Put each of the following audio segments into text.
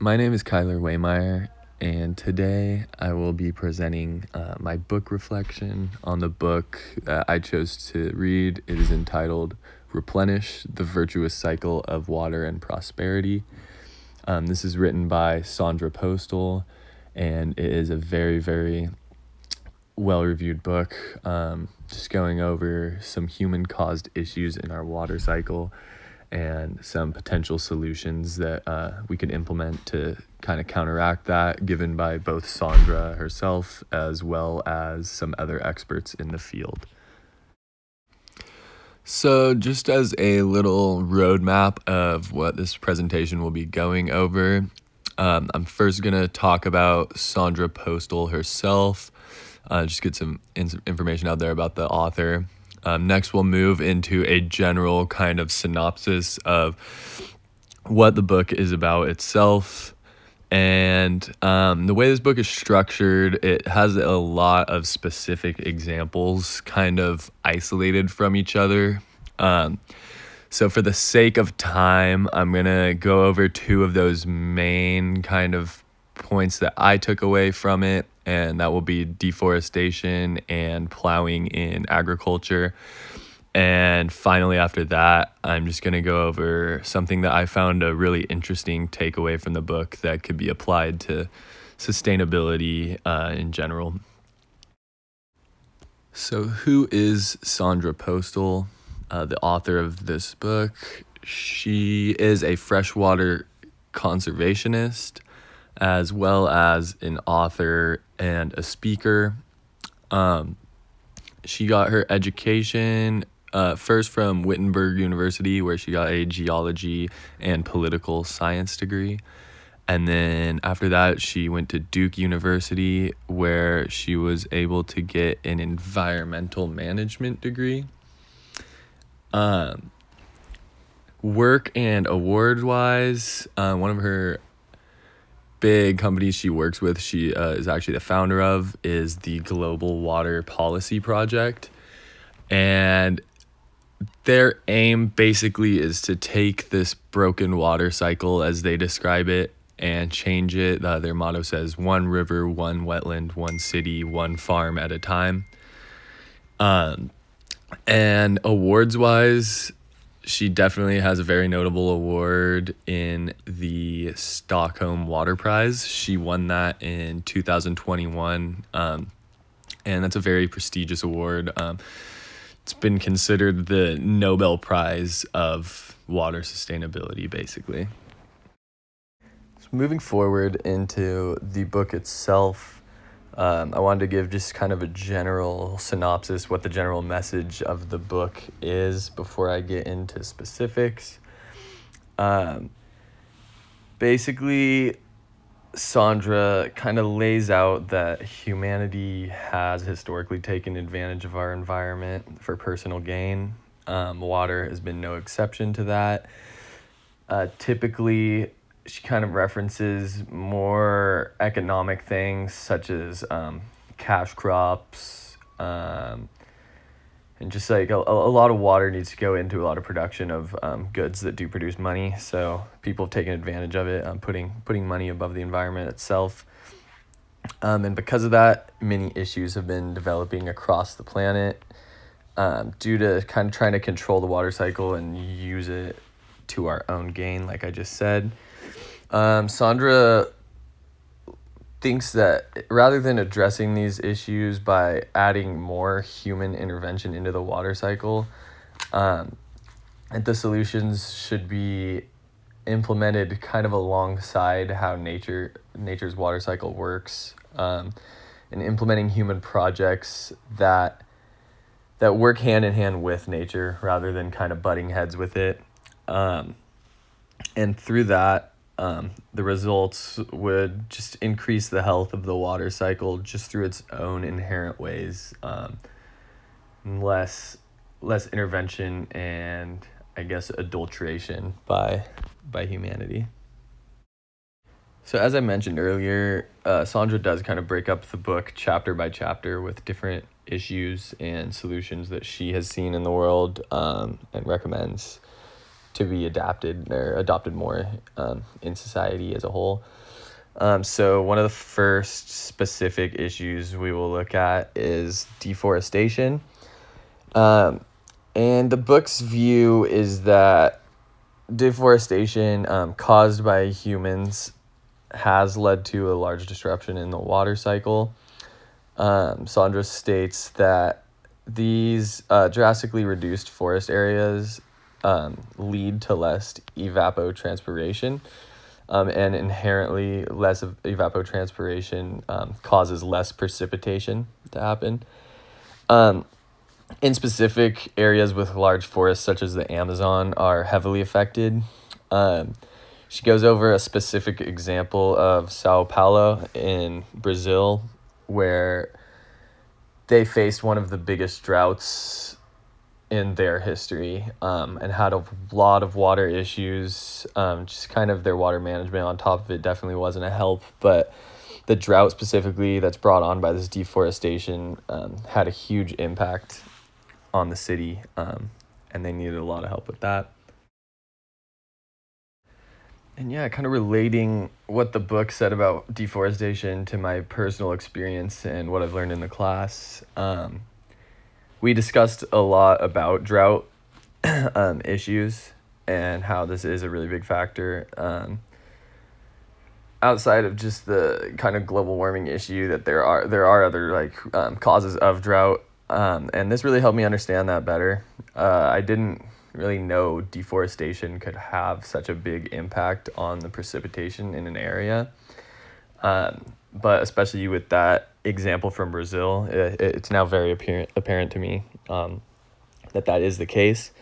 My name is Kyler Waymeyer, and today I will be presenting my book reflection on the book that I chose to read. It is entitled Replenish, the Virtuous Cycle of Water and Prosperity. This is written by Sandra Postal, and it is a very, very well-reviewed book, just going over some human-caused issues in our water cycle and some potential solutions that we could implement to kind of counteract that, given by both Sandra herself as well as some other experts in the field. So just as a little roadmap of what this presentation will be going over, I'm first going to talk about Sandra Postal herself, just get some information out there about the author. Next, we'll move into a general kind of synopsis of what the book is about itself. And the way this book is structured, it has a lot of specific examples kind of isolated from each other. So for the sake of time, I'm going to go over two of those main kind of points that I took away from it, and that will be deforestation and plowing in agriculture. And finally, after that, I'm just going to go over something that I found a really interesting takeaway from the book that could be applied to sustainability in general. So who is Sandra Postal, the author of this book? She is a freshwater conservationist, as well as an author and a speaker. She got her education first from Wittenberg University, where she got a geology and political science degree. And then after that, she went to Duke University, where she was able to get an environmental management degree. Work and award-wise, one of her big companies she works with, she is actually the founder of, is the Global Water Policy Project. And their aim basically is to take this broken water cycle, as they describe it, and change it. Their motto says, one river, one wetland, one city, one farm at a time. And awards-wise, she definitely has a very notable award in the Stockholm Water Prize. She won that in 2021, and that's a very prestigious award. It's been considered the Nobel Prize of water sustainability, basically. So moving forward into the book itself, I wanted to give just kind of a general synopsis, what the general message of the book is, before I get into specifics. Basically, Sandra kind of lays out that humanity has historically taken advantage of our environment for personal gain. Water has been no exception to that. Typically, she kind of references more economic things, such as cash crops, and just like a lot of water needs to go into a lot of production of goods that do produce money. So people have taken advantage of it, putting money above the environment itself. And because of that, many issues have been developing across the planet due to kind of trying to control the water cycle and use it to our own gain, like I just said. Sandra thinks that rather than addressing these issues by adding more human intervention into the water cycle, the solutions should be implemented kind of alongside how nature's water cycle works, and implementing human projects that work hand in hand with nature rather than kind of butting heads with it. And through that, the results would just increase the health of the water cycle just through its own inherent ways. Less intervention and, I guess, adulteration by humanity. So as I mentioned earlier, Sandra does kind of break up the book chapter by chapter with different issues and solutions that she has seen in the world, and recommends. to be adapted or adopted more in society as a whole. So one of the first specific issues we will look at is deforestation. And the book's view is that deforestation caused by humans has led to a large disruption in the water cycle. Sandra states that these drastically reduced forest areas lead to less evapotranspiration, and inherently less of evapotranspiration causes less precipitation to happen. In specific, areas with large forests such as the Amazon are heavily affected. She goes over a specific example of Sao Paulo in Brazil, where they faced one of the biggest droughts in their history, and had a lot of water issues. Just kind of their water management on top of it definitely wasn't a help, but the drought specifically that's brought on by this deforestation had a huge impact on the city, and they needed a lot of help with that. And yeah, kind of relating what the book said about deforestation to my personal experience and what I've learned in the class. We discussed a lot about drought issues and how this is a really big factor. Outside of just the kind of global warming issue, that there are other causes of drought, and this really helped me understand that better. I didn't really know deforestation could have such a big impact on the precipitation in an area. But especially with that example from Brazil, it's now very apparent to me that is the case.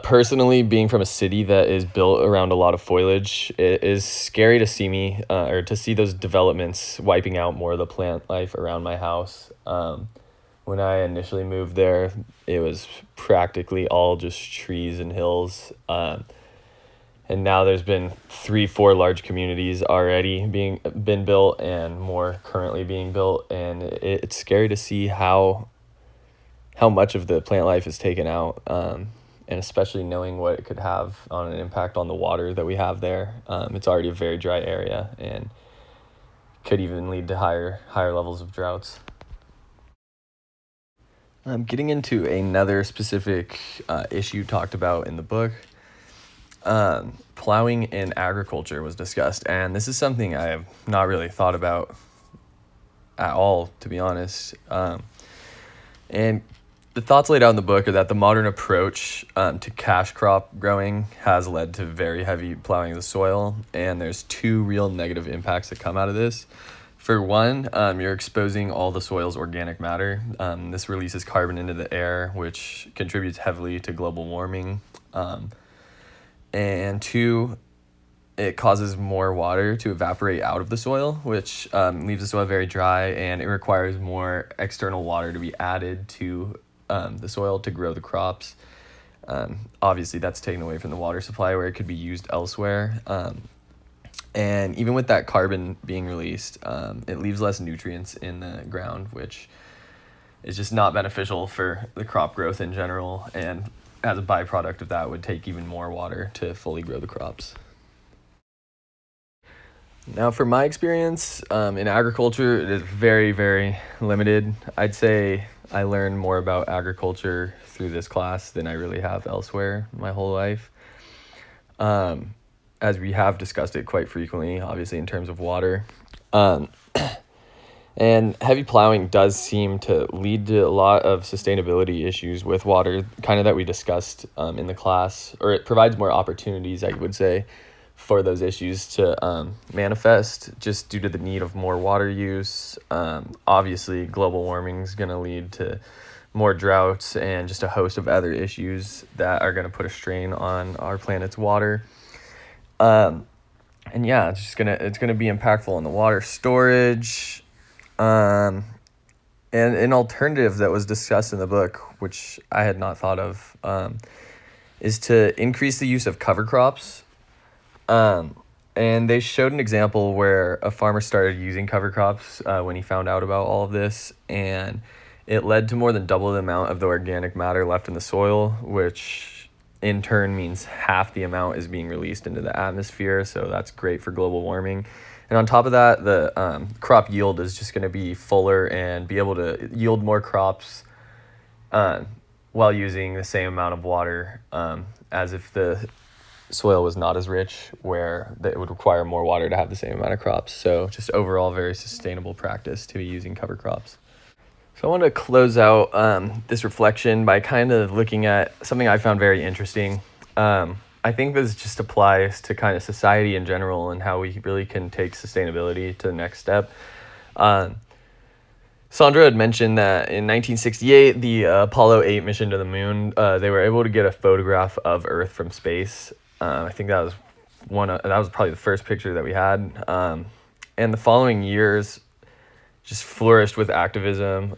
Personally, being from a city that is built around a lot of foliage, it is scary to see to see those developments wiping out more of the plant life around my house. When I initially moved there, it was practically all just trees and hills. And now there's been 3-4 large communities already been built, and more currently being built. And it's scary to see how much of the plant life is taken out, and especially knowing what it could have on an impact on the water that we have there. It's already a very dry area and could even lead to higher levels of droughts. Getting into another specific issue talked about in the book, plowing in agriculture was discussed, and this is something I have not really thought about at all, to be honest. And the thoughts laid out in the book are that the modern approach to cash crop growing has led to very heavy plowing of the soil, and there's 2 real negative impacts that come out of this. For one, you're exposing all the soil's organic matter. This releases carbon into the air, which contributes heavily to global warming. And 2, it causes more water to evaporate out of the soil, which leaves the soil very dry, and it requires more external water to be added to the soil to grow the crops. Obviously, that's taken away from the water supply where it could be used elsewhere. And even with that carbon being released, it leaves less nutrients in the ground, which is just not beneficial for the crop growth in general. And as a byproduct of that, would take even more water to fully grow the crops. Now, for my experience in agriculture, it is very, very limited. I'd say I learned more about agriculture through this class than I really have elsewhere my whole life. As we have discussed it quite frequently, obviously in terms of water. And heavy plowing does seem to lead to a lot of sustainability issues with water, kind of that we discussed in the class, or it provides more opportunities, I would say, for those issues to manifest just due to the need of more water use. Obviously, global warming is going to lead to more droughts and just a host of other issues that are going to put a strain on our planet's water. And yeah, it's gonna be impactful on the water storage. And an alternative that was discussed in the book, which I had not thought of, is to increase the use of cover crops. And they showed an example where a farmer started using cover crops when he found out about all of this, and it led to more than double the amount of the organic matter left in the soil, which in turn means half the amount is being released into the atmosphere, so that's great for global warming. And on top of that, the crop yield is just going to be fuller and be able to yield more crops while using the same amount of water as if the soil was not as rich, where it would require more water to have the same amount of crops. So just overall, very sustainable practice to be using cover crops. So I want to close out this reflection by kind of looking at something I found very interesting. I think this just applies to kind of society in general and how we really can take sustainability to the next step. Sandra had mentioned that in 1968, the Apollo 8 mission to the moon, they were able to get a photograph of Earth from space. I think that was that was probably the first picture that we had. And the following years just flourished with activism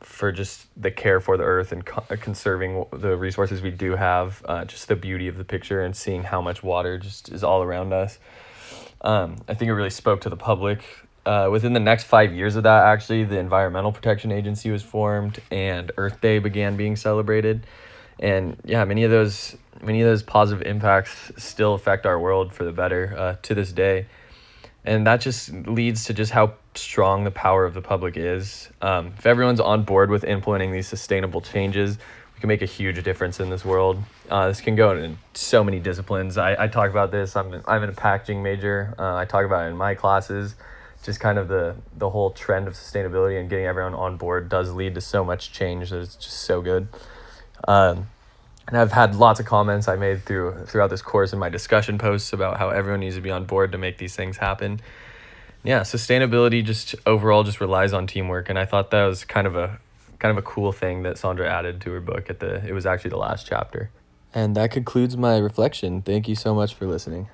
for just the care for the Earth and conserving the resources we do have, just the beauty of the picture and seeing how much water just is all around us. I think it really spoke to the public. Within the next 5 years of that, actually, the Environmental Protection Agency was formed and Earth Day began being celebrated. And yeah, many of those positive impacts still affect our world for the better to this day. And that just leads to just how strong the power of the public is. If everyone's on board with implementing these sustainable changes, we can make a huge difference in this world. This can go in so many disciplines. I talk about this. I'm in a packaging major. I talk about it in my classes. Just kind of the whole trend of sustainability and getting everyone on board does lead to so much change that it's just so good. And I've had lots of comments I made throughout this course in my discussion posts about how everyone needs to be on board to make these things happen. Yeah, sustainability just overall just relies on teamwork, and I thought that was kind of a cool thing that Sandra added to her book it was actually the last chapter. And that concludes my reflection. Thank you so much for listening.